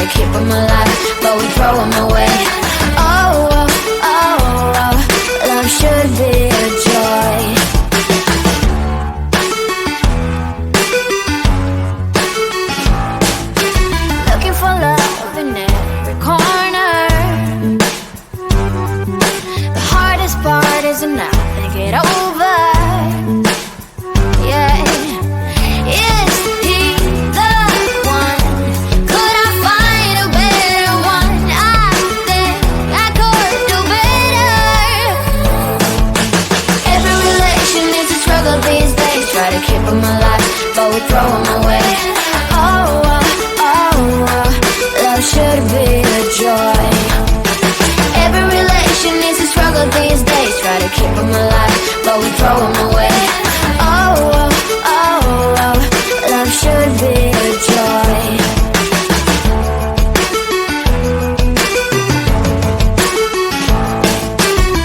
to keep them alive, but we throw them away. Oh, oh, oh, oh, love should be a joy. Looking for love in every corner. The hardest part is to not think it over. Yeah. Is he the one? Could I find a better one? I think I could do better. Every relation is a struggle these days. Try to keep them alive, but we throw them away. Oh, oh, oh, oh, love should be a joy. Every relation is a struggle these days. Try to keep them alive, but we throw them away. Oh, oh, oh, oh, love should be a joy.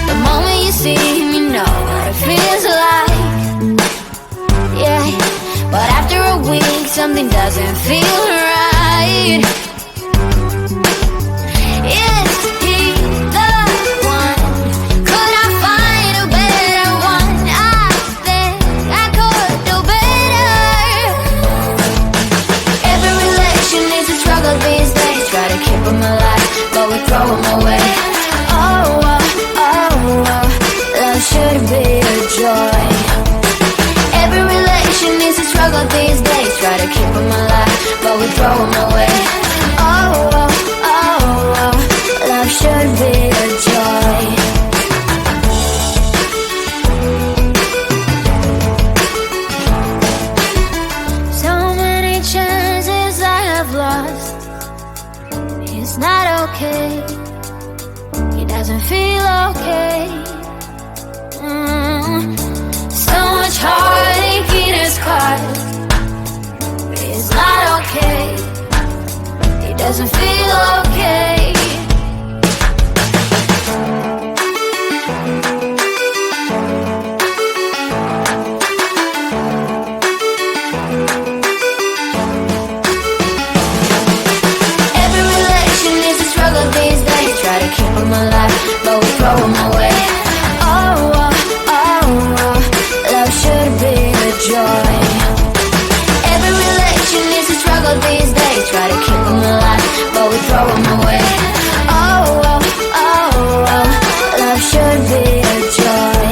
The moment you see him, you know what it feels like. Yeah, but after a week, something doesn't feel right. Is he the one? Could I find a better one? I think I could do better. Every relation is a struggle these days. Try to keep them alive, but we throw them away. Oh, oh, oh, oh, love should be a joy. Every relation is a struggle these days. Try to keep them alive, but we throw them away. Oh, oh, oh, oh, love should be a joy. So many chances I have lost. He's not okay. He doesn't feel okay. So much heartache in his cause. He's not okay. He doesn't feel okay. Every relation is a struggle these days. Try to keep them alive, but we throw them away. Oh, oh, oh, oh, love should be a joy. Every relation is a struggle these days. Try to keep them alive, but we throw them away. Oh, oh, oh, oh, love should be a joy.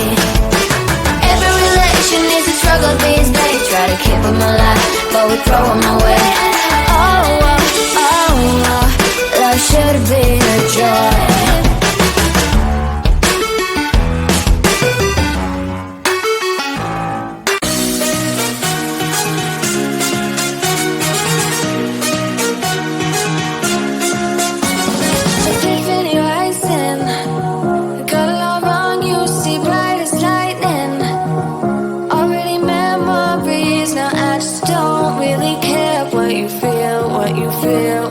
Every relation is a struggle these days. Try to keep them alive, but we throw them away. Oh, oh, oh, oh, love should be a joy.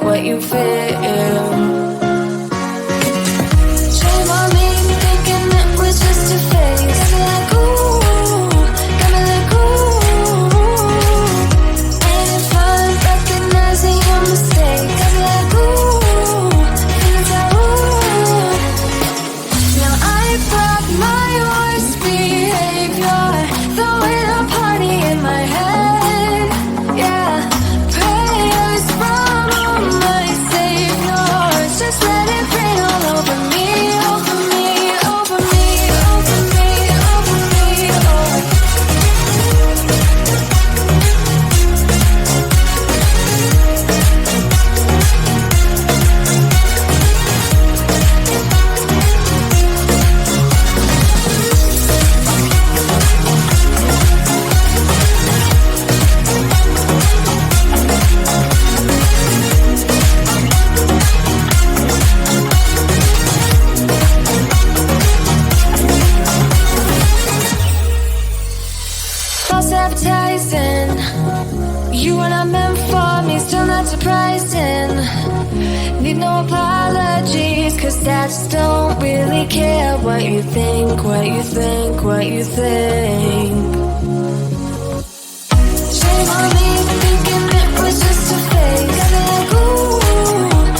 What you feel. Need no apologies, 'cause I just don't really care what you think, what you think, what you think. Shame on me for thinking it was just a phase. Got me like, ooh,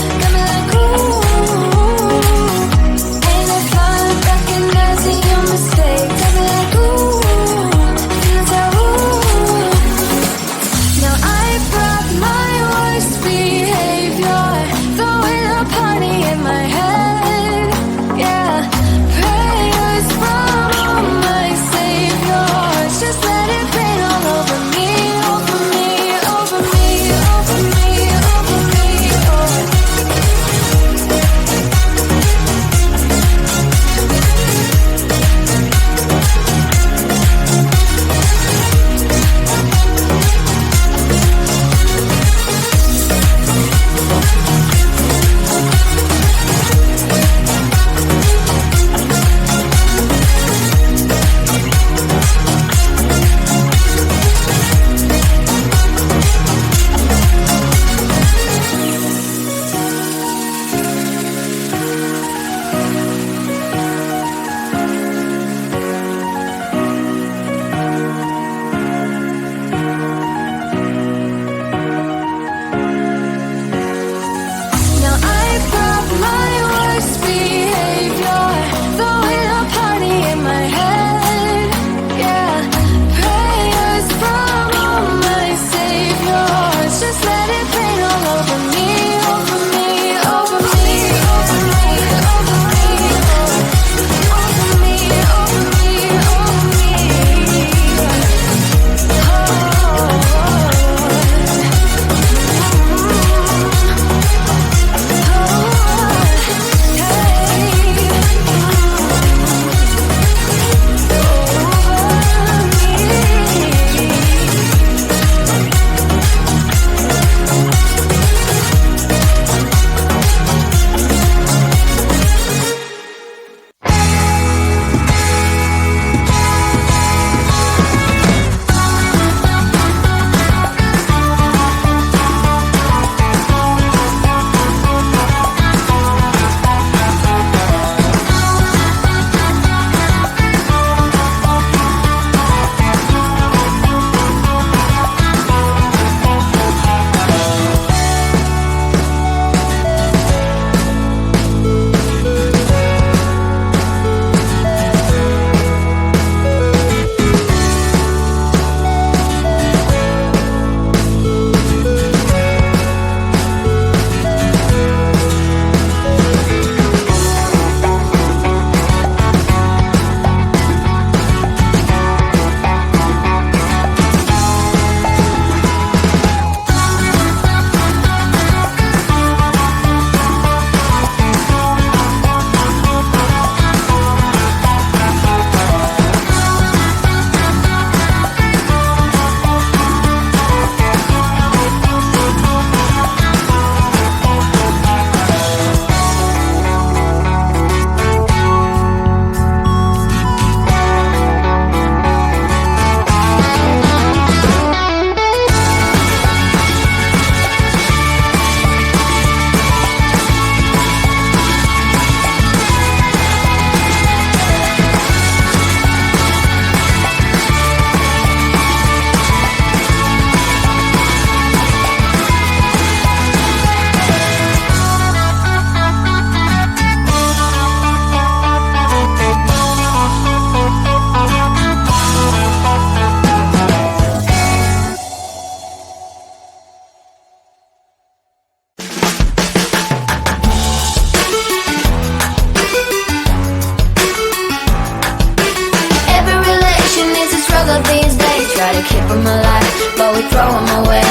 try to keep them alive, but we throw them away.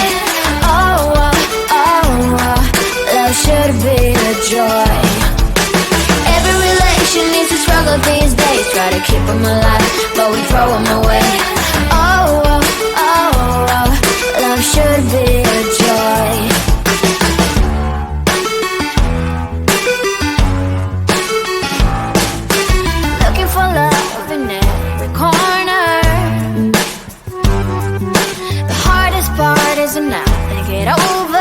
Oh, oh, oh, oh, love should be a joy. Every relation needs a struggle these days, try to keep them alive, but we throw them away. Oh, oh, oh, oh, love should be a joy. Looking for love in every corner. The hardest part is now, think it over.